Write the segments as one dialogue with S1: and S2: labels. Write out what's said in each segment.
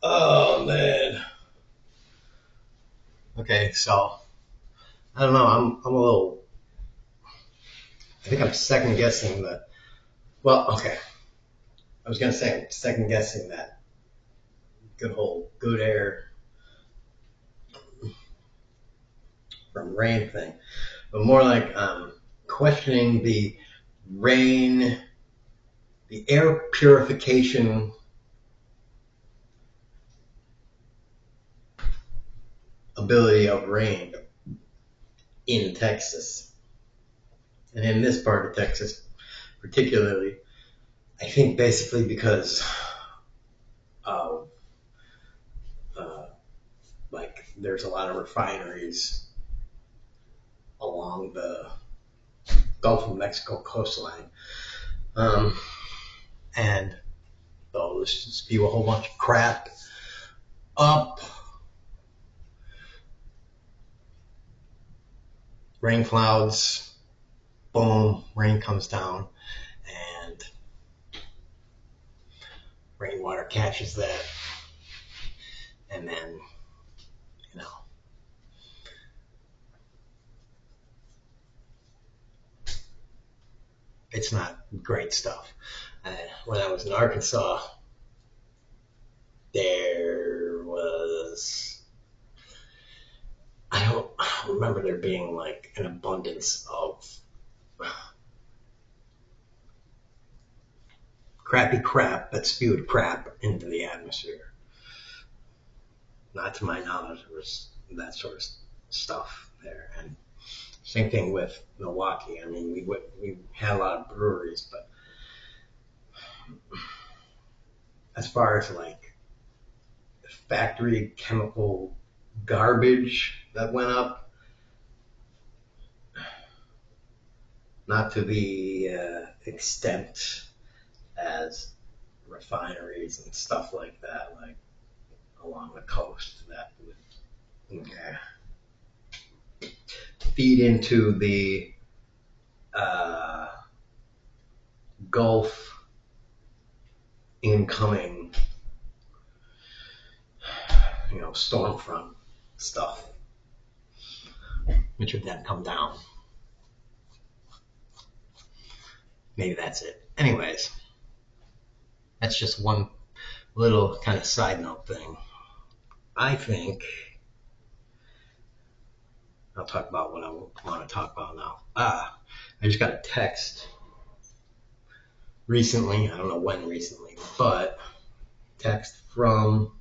S1: Oh man. Okay, so I don't know. I'm a little. I think I'm second guessing that. Well, okay. I was gonna say I'm second guessing that good whole good air from rain thing, but more like questioning the rain, the air purification ability of rain in Texas, and in this part of Texas particularly. I think basically because of uh, like there's a lot of refineries along the Gulf of Mexico coastline, um, and those spew a whole bunch of crap up rain clouds. Boom, rain comes down, and rainwater catches that, and then you know it's not great stuff. When I was in Arkansas, there was I don't remember there being like an abundance of crappy crap that spewed crap into the atmosphere. Not to my knowledge, there was that sort of stuff there. And same thing with Milwaukee. I mean, we had a lot of breweries, but as far as like factory chemical garbage that went up, not to the extent as refineries and stuff like that, like along the coast that would feed into the uh, Gulf incoming, storm front stuff, which would then come down. Maybe that's it. Anyways, that's just one little kind of side note thing. I think I'll talk about what I want to talk about now. I just got a text recently. I don't know when recently, but text from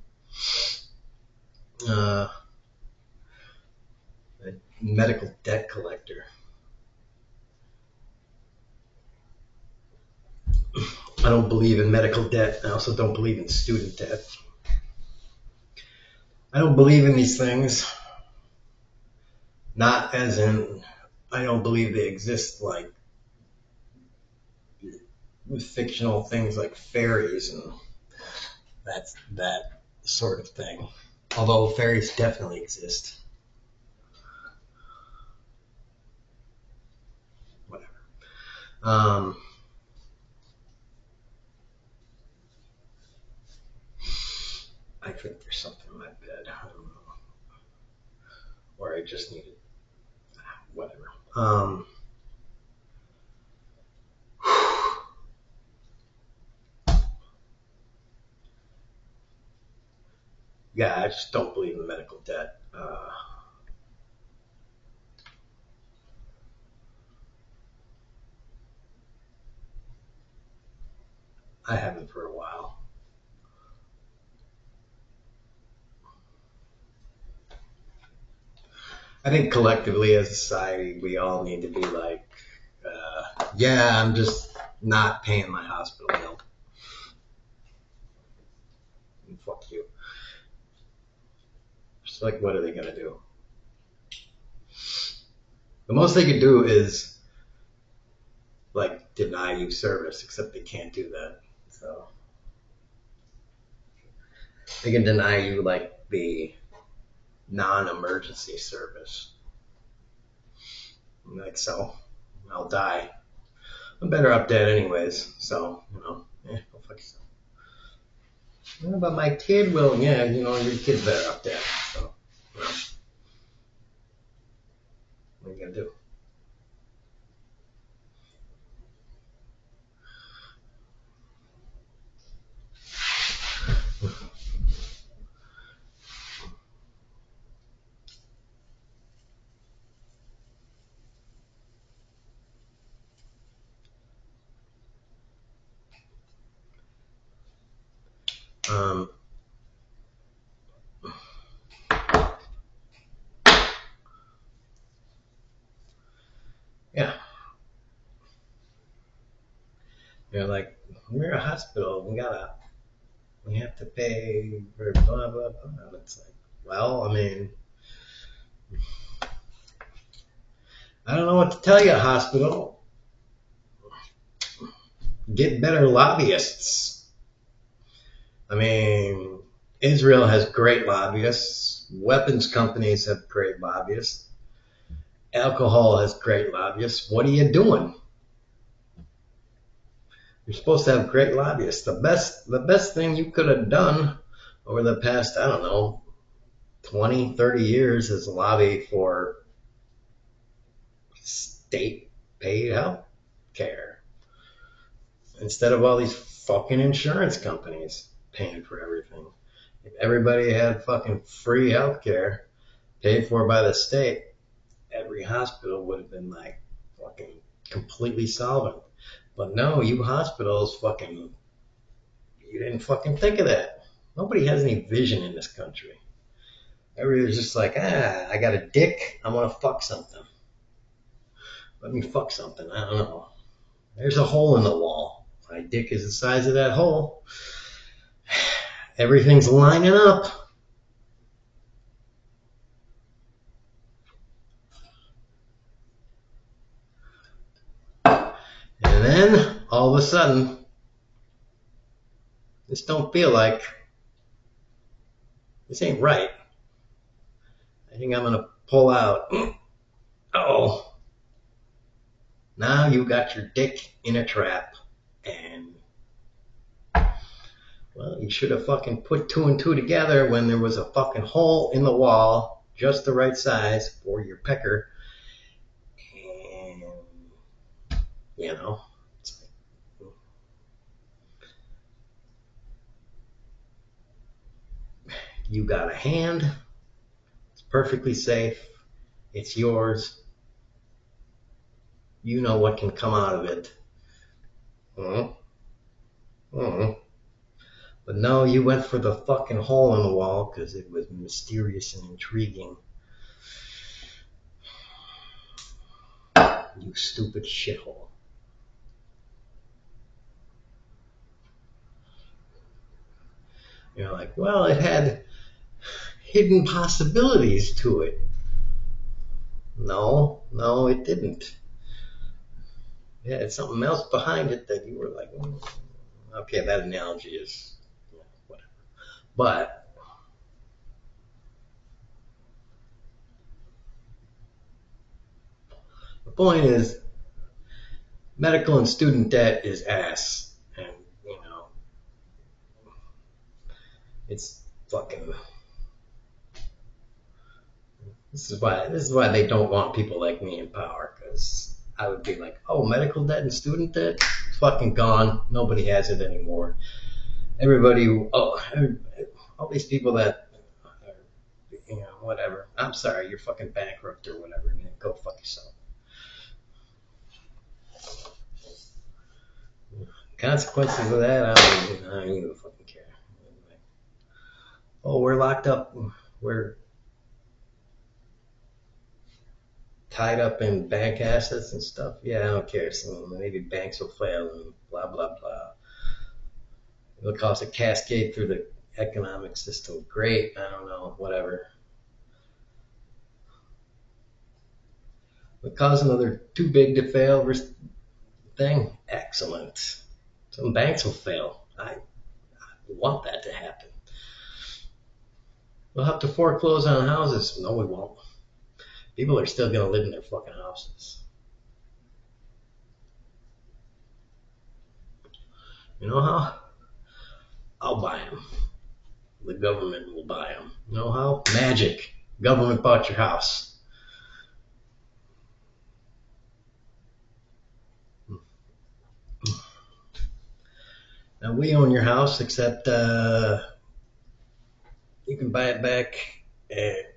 S1: uh, a medical debt collector. I don't believe in medical debt. I also don't believe in student debt. I don't believe in these things. Not as in, I don't believe they exist like with fictional things like fairies and that sort of thing. Although fairies definitely exist. Whatever. Um, I think there's something in my bed. I don't know. Or I just need it. Whatever. Yeah, I just don't believe in medical debt. I haven't for a while. I think collectively as a society, we all need to be like, yeah, I'm just not paying my hospital bill. And fuck you. Just like, what are they gonna do? The most they can do is like deny you service, except they can't do that. So they can deny you like the non-emergency service. Like so, I'll die. I'm better off dead anyways. So go fuck yourself. Yeah, but my kid will, yeah, your kid's better up there. So, well, what are you going to do? Um, yeah, like, we're a hospital. We have to pay for blah, blah, blah. It's like, well, I mean, I don't know what to tell you, hospital. Get better lobbyists. I mean, Israel has great lobbyists. Weapons companies have great lobbyists. Alcohol has great lobbyists. What are you doing? You're supposed to have great lobbyists. The best thing you could have done over the past, I don't know, 20, 30 years is lobby for state paid health care instead of all these fucking insurance companies paying for everything. If everybody had fucking free health care paid for by the state, every hospital would have been like fucking completely solvent. But no, you hospitals fucking, you didn't fucking think of that. Nobody has any vision in this country. Everybody's just like, I got a dick, I want to fuck something. Let me fuck something. I don't know. There's a hole in the wall. My dick is the size of that hole. Everything's lining up. And then, all of a sudden, this don't feel like, this ain't right. I think I'm going to pull out. Oh, now you got your dick in a trap. And, well, you should have fucking put two and two together when there was a fucking hole in the wall, just the right size for your pecker. And, you know, you got a hand. It's perfectly safe. It's yours. You know what can come out of it. Mm-hmm. But no, you went for the fucking hole in the wall because it was mysterious and intriguing. You stupid shithole. You're like, well, it had hidden possibilities to it. No, it didn't. It had something else behind it that you were like, okay, that analogy is whatever. But the point is, medical and student debt is ass. And, it's fucking. This is why they don't want people like me in power, because I would be like, oh, medical debt and student debt, it's fucking gone. Nobody has it anymore. Everybody, all these people that, whatever. I'm sorry, you're fucking bankrupt or whatever. Man, go fuck yourself. Consequences of that, I don't even fucking care. Oh, we're locked up. We're tied up in bank assets and stuff. Yeah, I don't care. So maybe banks will fail and blah blah blah. It'll cause a cascade through the economic system. Great. I don't know. Whatever. It'll cause another too big to fail thing. Excellent. Some banks will fail. I want that to happen. We'll have to foreclose on houses. No, we won't. People are still going to live in their fucking houses. You know how? I'll buy them. The government will buy them. You know how? Magic. Government bought your house. Now we own your house, except you can buy it back at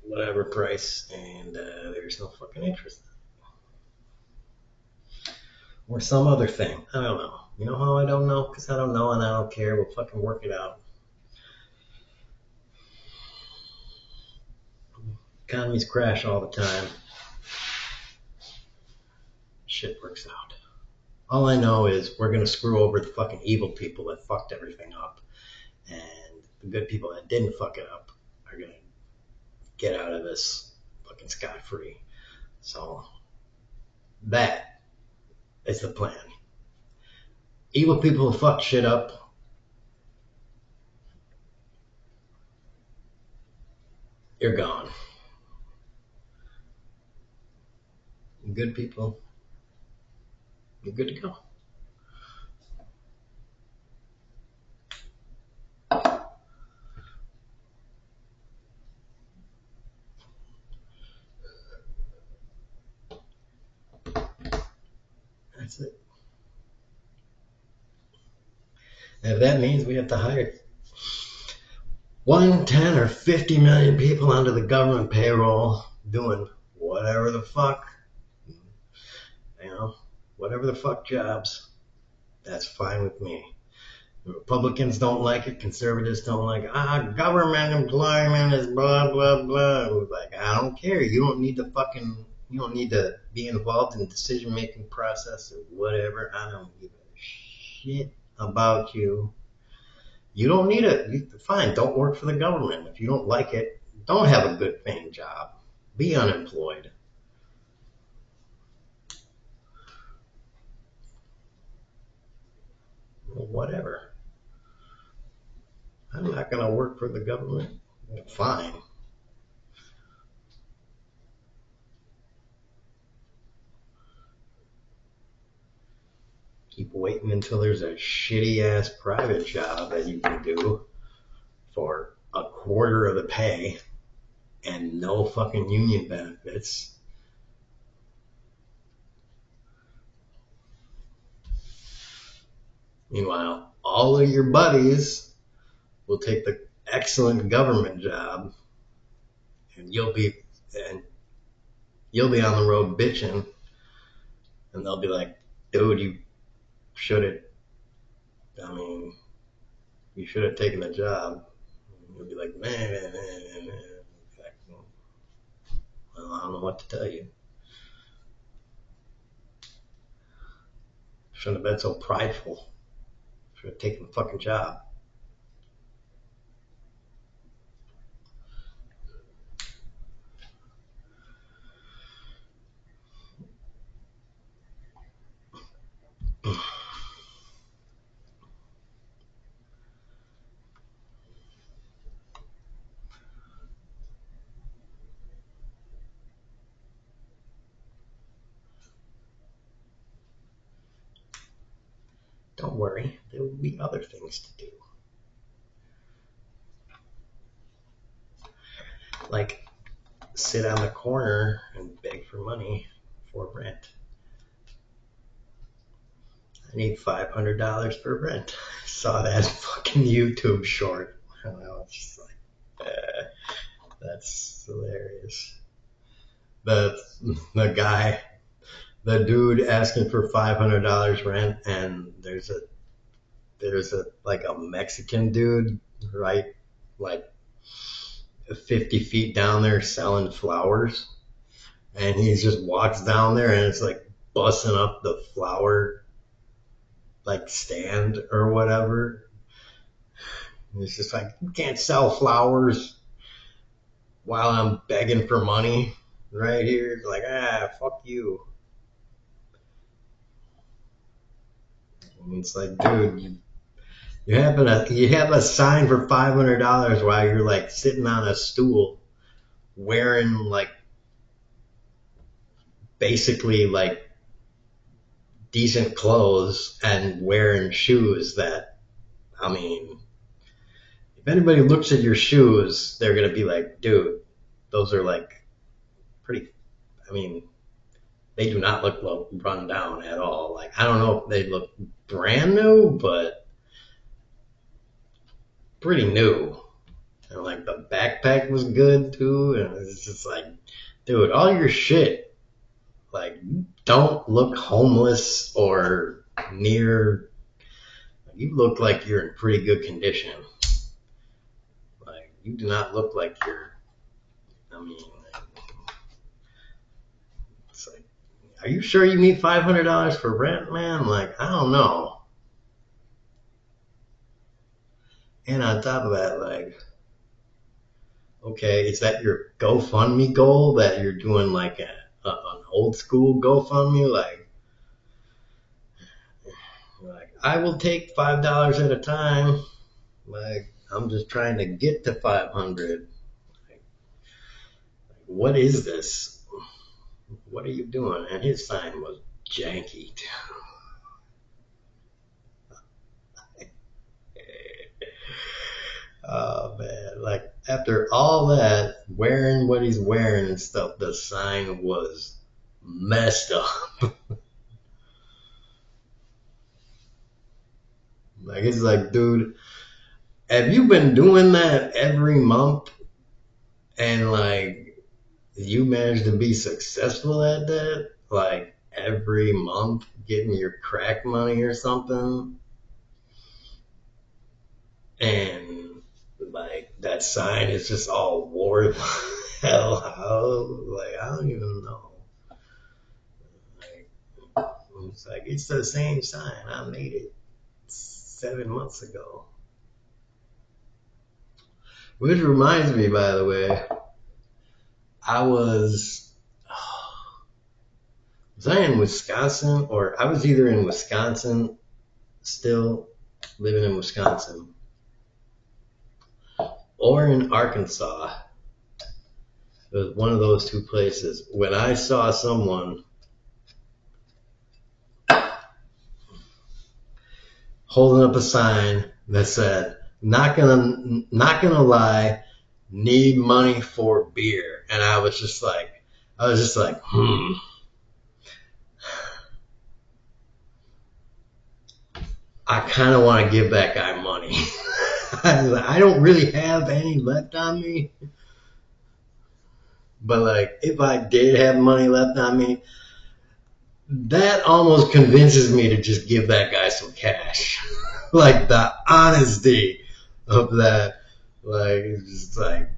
S1: whatever price, and there's no fucking interest. Or some other thing. I don't know. You know how I don't know? Because I don't know and I don't care. We'll fucking work it out. Economies crash all the time. Shit works out. All I know is we're going to screw over the fucking evil people that fucked everything up. And the good people that didn't fuck it up are going to get out of this fucking scot-free. So that is the plan. Evil people who fuck shit up, you're gone. Good people, you're good to go. That's it. And if that means we have to hire 1, 10, or 50 million people onto the government payroll doing whatever the fuck, you know, whatever the fuck jobs, that's fine with me. The Republicans don't like it. Conservatives don't like it. Government employment is blah, blah, blah. Like, I don't care. You don't need to be involved in the decision-making process or whatever. I don't give a shit about you. You don't need it. Fine, don't work for the government. If you don't like it, don't have a good paying job. Be unemployed. Whatever. I'm not going to work for the government. Fine. Keep waiting until there's a shitty ass private job that you can do for a quarter of the pay and no fucking union benefits. Meanwhile, all of your buddies will take the excellent government job and you'll be on the road bitching and they'll be like, dude, you should have taken the job. And you'll be like, man. Well, I don't know what to tell you. Shouldn't have been so prideful. Should have taken the fucking job. Don't worry, there will be other things to do. Like sit on the corner and beg for money for rent. I need $500 for rent. I saw that fucking YouTube short. I was just like, that's hilarious. The dude asking for $500 rent, and there's a like a Mexican dude, right, like 50 feet down there selling flowers, and he just walks down there, and it's like busting up the flower like stand or whatever. And it's just like, you can't sell flowers while I'm begging for money right here. It's like, fuck you. And it's like, dude, you have a sign for $500 while you're like sitting on a stool wearing like basically like decent clothes and wearing shoes that, I mean, anybody looks at your shoes, they're gonna be like, dude, those are like pretty. I mean, they do not look run down at all. Like I don't know if they look brand new, but pretty new. And like the backpack was good too, and it's just like, dude, all your shit, like, don't look homeless or near. You look like you're in pretty good condition. Like you do not look like you're. I mean, it's like, are you sure you need $500 for rent, man? Like I don't know. And on top of that, like, okay, is that your GoFundMe goal that you're doing like an old school GoFundMe? Like I will take $5 at a time. Like I'm just trying to get to 500. Like, what is this? What are you doing? And his sign was janky. Oh man, like after all that, wearing what he's wearing and stuff, the sign was messed up. Like it's like, dude, have you been doing that every month and like you managed to be successful at that? Like every month getting your crack money or something? And like that sign is just all wore the hell out. Like I don't even know. Like it's like it's the same sign. I made it 7 months ago. Which reminds me, by the way, I was I in Wisconsin, or I was either in Wisconsin, still living in Wisconsin, or in Arkansas. It was one of those two places when I saw someone holding up a sign that said, not gonna lie, need money for beer. And I was just like, I kind of want to give that guy money. I don't really have any left on me, but like if I did have money left on me, that almost convinces me to just give that guy some cash. Like the honesty of that, like it's just like,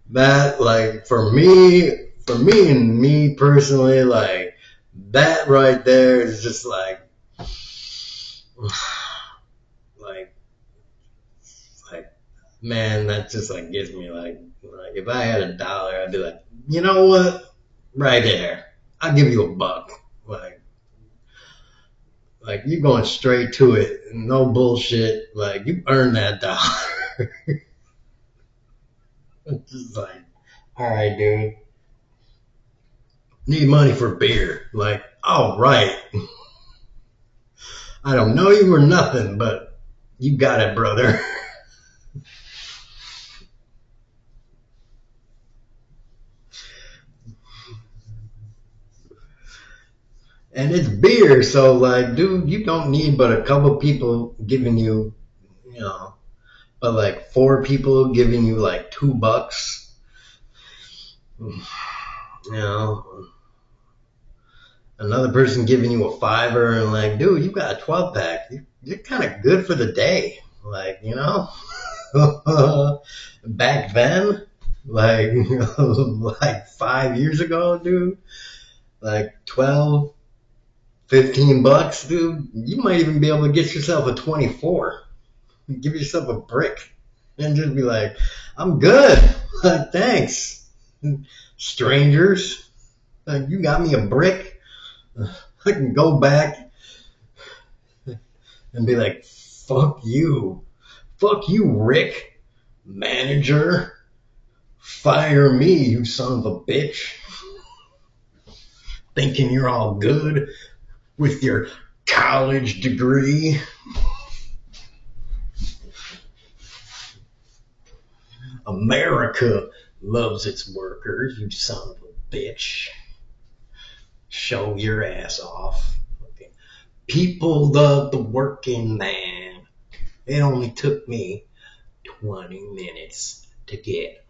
S1: that like for me personally, like that right there is just like, like, like, man, that just like gives me like if I had $1, I'd be like, you know what, right there, I'll give you $1. Like you going straight to it, no bullshit. Like you earned that dollar. It's just like, all right, dude, need money for beer. Like, all right, I don't know you or nothing, but you got it, brother. And it's beer, so like, dude, you don't need but a couple people giving you, you know, but like 4 people giving you like $2, you know, another person giving you a $5, and like, dude, you got a 12-pack. You're kind of good for the day, like, you know. Back then, like, like 5 years ago, dude, like 12, $15, dude, you might even be able to get yourself a 24. Give yourself a brick and just be like, I'm good. Like, thanks, strangers. Like, you got me a brick. I can go back and be like, fuck you. Fuck you, Rick. Manager. Fire me, you son of a bitch. Thinking you're all good with your college degree. America loves its workers, you son of a bitch. Show your ass off. People love the working man. It only took me 20 minutes to get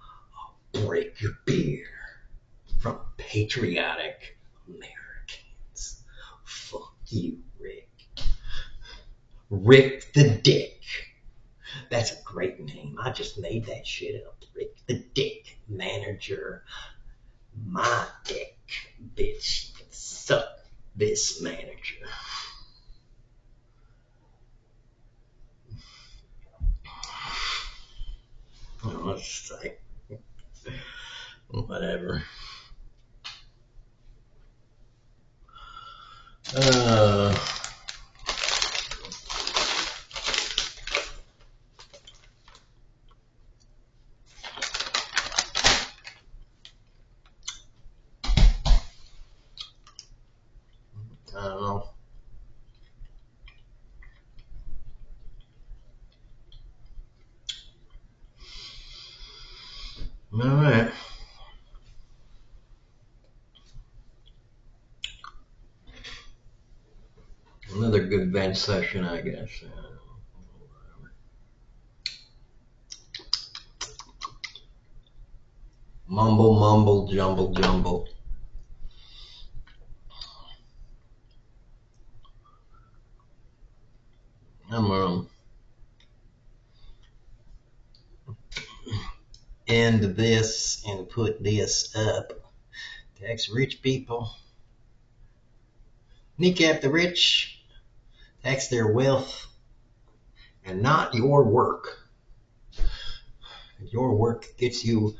S1: a break your beer from patriotic Americans. Fuck you, Rick. Rick the Dick. That's a great name. I just made that shit up. Rick the Dick. Manager. My dick. Bitch. Suck this manager. Oh, it's like, whatever. Uh, I don't know. All right. Another good vent session, I guess. Mumble, mumble, jumble, jumble. I'm gonna end this and put this up. Tax rich people. Kneecap the rich. Tax their wealth and not your work. Your work gets you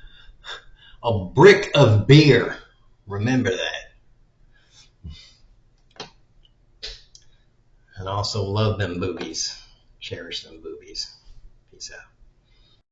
S1: a brick of beer. Remember that. And also love them boobies. Cherish them boobies. Peace out.